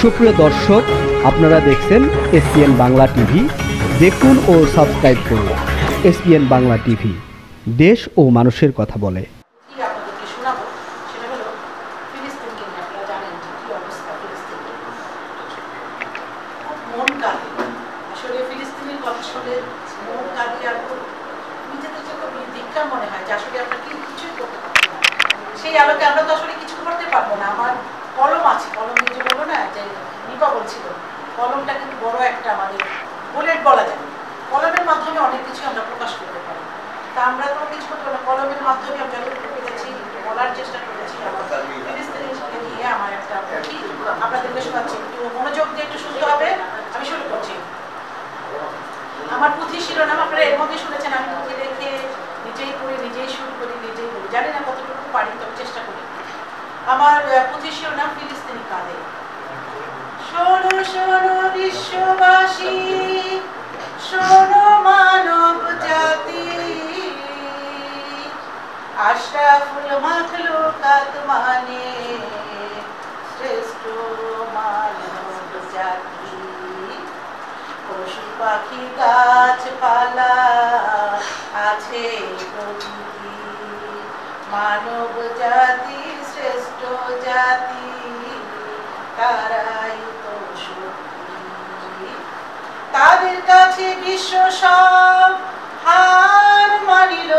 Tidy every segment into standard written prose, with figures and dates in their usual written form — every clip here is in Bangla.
সুপ্রিয় দর্শক, আপনারা দেখছেন এসপিএন বাংলা টিভি। দেখুন ও সাবস্ক্রাইব করুন এসপিএন বাংলা টিভি, দেশ ও মানুষের কথা বলে। মনে হয় যে আসলে আমরা কিছুই করতে পারবো না, সেই আলোকে আমরা তো আসলে কিছু করতে পারবো না। আমার কলম আছে, কলম যে বলবো না, যে নিপা বলছিল, কলমটা কিন্তু বড় একটা আমাদের বুলেট বলা যায়। কলমের মাধ্যমে অনেক কিছু আমরা প্রকাশ করতে পারি। তা আমরা তো কিছু করতে পারি, কলমের মাধ্যমে আমরা যতটুকু পেরেছি বলার চেষ্টা করেছি। ফিলিস্তিনি নিয়ে আমার একটা আপনাদেরকে শোনাচ্ছি, একটু মনোযোগ দিয়ে একটু শুনতে হবে। আমি শুরু করছি। আমার পুঁথি শিরোনাম আপনারা এর মধ্যে শুনেছেন। আমি পুঁথি দেখে নিজেই পড়ি, নিজেই শুরু করি, নিজেই বলি। জানি না কতটুকু পারি, তবে চেষ্টা করি। আমার পুঁথি শিরোনাম ফিলিস্তিনি কাঁদে। শোনো শোনো বিশ্ববাসী, শোনো মানব জাতি, আশরাফুল মাখলুকাত মানে শ্রেষ্ঠ মানব জাতি। পশু পাখি গাছপালা আছে প্রকৃতি, মানব জাতি শ্রেষ্ঠ জাতি, তারাই তো শক্তি। তাদের কাছে বিশ্ব সব হার মানিল,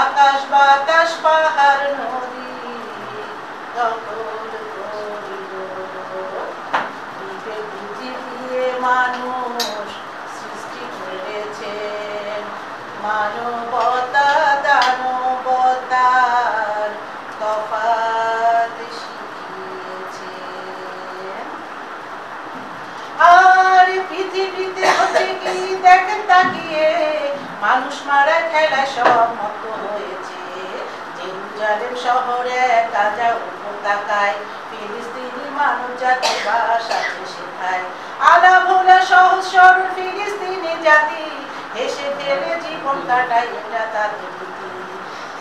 আকাশ বাতাস পাহাড় নদী দখল করিল। বুদ্ধি দিয়ে মানুষ সৃষ্টি করেছেন, মানবতা দানবতার তফাৎ শিখিয়েছেন। আর পৃথিবীতে হচ্ছে কি দেখেন তাকিয়ে, মানুষ মারা খেলা সব মত হয়েছে। জেরুজালেম শহরে গাজা উপত্যকায় ফিলিস্তিনি মানব জাতির বাস আছে সেখায়। আলা ভোলা সহজ সরল ফিলিস্তিনি জাতি হেসে খেলে জীবন কাটায়, এটা তাদের রীতি।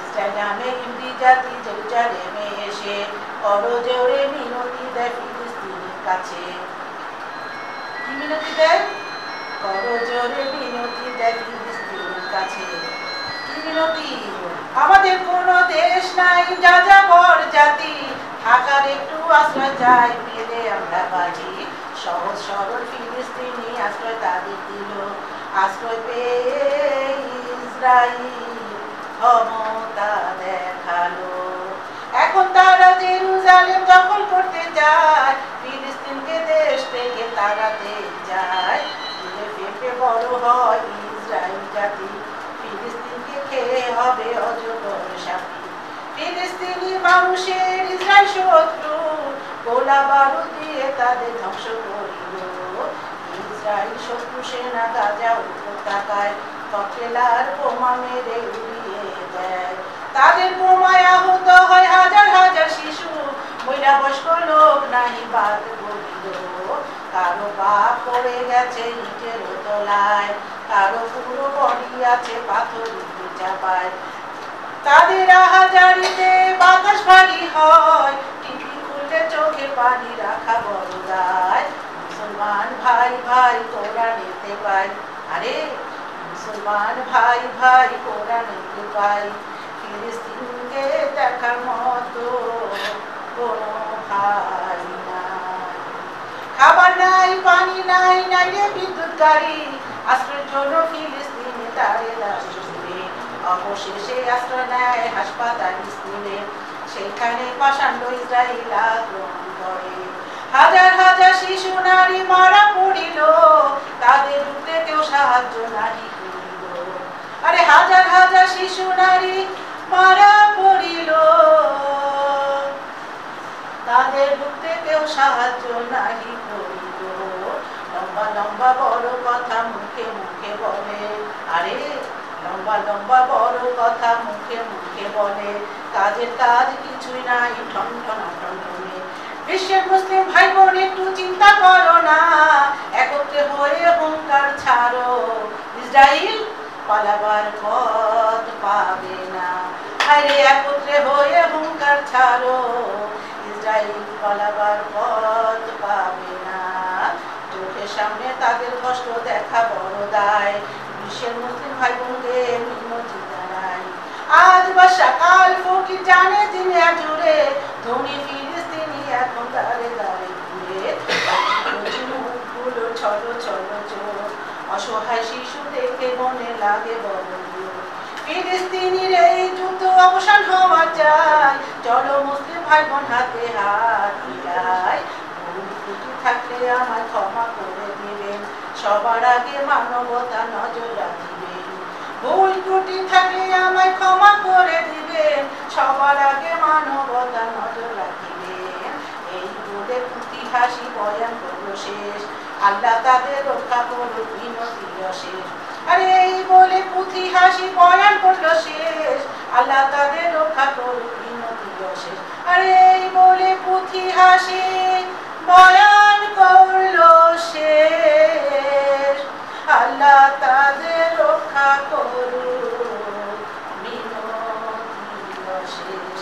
ইসরায়েল নামে ইহুদি জাতি জেরুজালেমে এসে করো জোরে মিনতি দেয় ফিলিস্তিনির কাছে। কি মিনতি দেয়? করো জোরে মিনতি দেয় ফিলিস্তিনির কাছে। কি মিনতি? আমাদের কোনো দেশ নাই, যাযাবর জাতি, থাকার একটু আশ্রয় চাই, পেলে আমরা বাজি। সহজ সরল ফিলিস্তিনি আশ্রয় তাদের দিল, আশ্রয় পেয়ে ইসরায়েল ক্ষমতা দেখালো। এখন তারা জেরুজালেম দখল করতে যায়, ফিলিস্তিনকে দেশ থেকে তাড়াতে যায়। তুলে ফেপে বড় হয় ইসরায়েল জাতি, ফিলিস্তিনকে খেয়ে হবে অজগর সাথী। ফিলিস্তিনি মানুষের ইসরায়েল শত্রু, গোলা বারুদ দিয়ে তাদের ধ্বংস করিল। ইসরায়েল শত্রু সেনা গাজা উপত্যকায় ককটেলার বোমা মেরে উড়িয়ে দেয়। তাদের বোমায় আহত হয় হাজার হাজার শিশু, মহিলা বয়স্ক লোক নাহি বাদ পড়িল। কারো বাপ পড়ে গেছে ইটের তলায়, কারো পুরো বডি আছে পাথরের চাপায়। তাদের আহাজারিতে বাতাস ভারী হয়, টিভি খুললে চোখে পানি রাখা বড় দায়। মুসলমান ভাই ভাই কোরআন নিতে পাই, আরে মুসলমান ভাই ভাই কোরআন নিতে পাই। ফিলিস্তিনকে দেখার মতো কোনো ভাই নাই। খাবার নাই, পানি নাই, নাই রে বিদ্যুৎ গাড়ি, আশ্রয়ের জন্য ফিলিস্তিনে দাঁড়িয়ে দাঁড়িয়ে। অবশেষে আশ্রয় নেয় হাসপাতাল স্কুলে, সেখানে পাষাণ্ড ইসরায়েল আক্রমণ করে। হাজার হাজার শিশু নারী মারা পড়িল, তাদের উঠতে কেউ সাহায্য নাহি করিল। আরে হাজার হাজার শিশু নারী মারা পড়িল, তাদের উঠতে কেউ সাহায্য নাহি করিল। লম্বা লম্বা বড় কথা মুখে মুখে বলে, আরে লম্বা লম্বা বড় কথা মুখে মুখে বলে, কাজের কাজ কিছুই নাই ঠন ঠন ঠনঠনে। বিশ্বের মুসলিম ভাই বোন একটু চিন্তা করো না, একত্রে হয়ে হুঙ্কার ছাড়ো, ইসরায়েল পালাবার পথ পাবে না। আরে একত্রে হয়ে হুঙ্কার ছাড়ো, ইসরায়েল পালাবার পথ পাবে না। চোখের সামনে তাদের কষ্ট দেখা বড় দায়, বিশ্বের মুসলিম ভাই বোনকে মিনতি জানাই। আজ বর্ষা কাল ফকির জানে দুনিয়া জুড়ে, ধনী ফিলিস্তিনি এখন দাঁড়ে দাঁড়ে ঘুরে। মুখগুলো ছলো ছলো চোখ, অসহায় শিশু দেখে মনে লাগে বড় দুঃখ। ফিলিস্তিনির এই যুদ্ধ অবসান হওয়া চাই, চলো মুসলিম ভাই বোন হাতে হাত মিলাই। ভুল ত্রুটি থাকলে আমায় ক্ষমা করে দিবেন, সবার আগে মানবতা নজর রাখবেন। ভুল ত্রুটি থাকলে আমায় ক্ষমা করে দিবেন, সবার আগে মানবতা নজর রাখবেন। এই বলে পুঁথি হাসি বয়ান করলো শেষ, আল্লাহ তাদের রক্ষা করুক বিনতি অশেষ। আরে এই বলে পুঁথি হাসি বয়ান করলো শেষ, আল্লাহ তাদের রক্ষা করুক বিনতি অশেষ। আরে এই বলে পুঁথি হাসি বয়ান করলো শেষ, আল্লাহ তাদের রক্ষা করুক বিনতি অশেষ।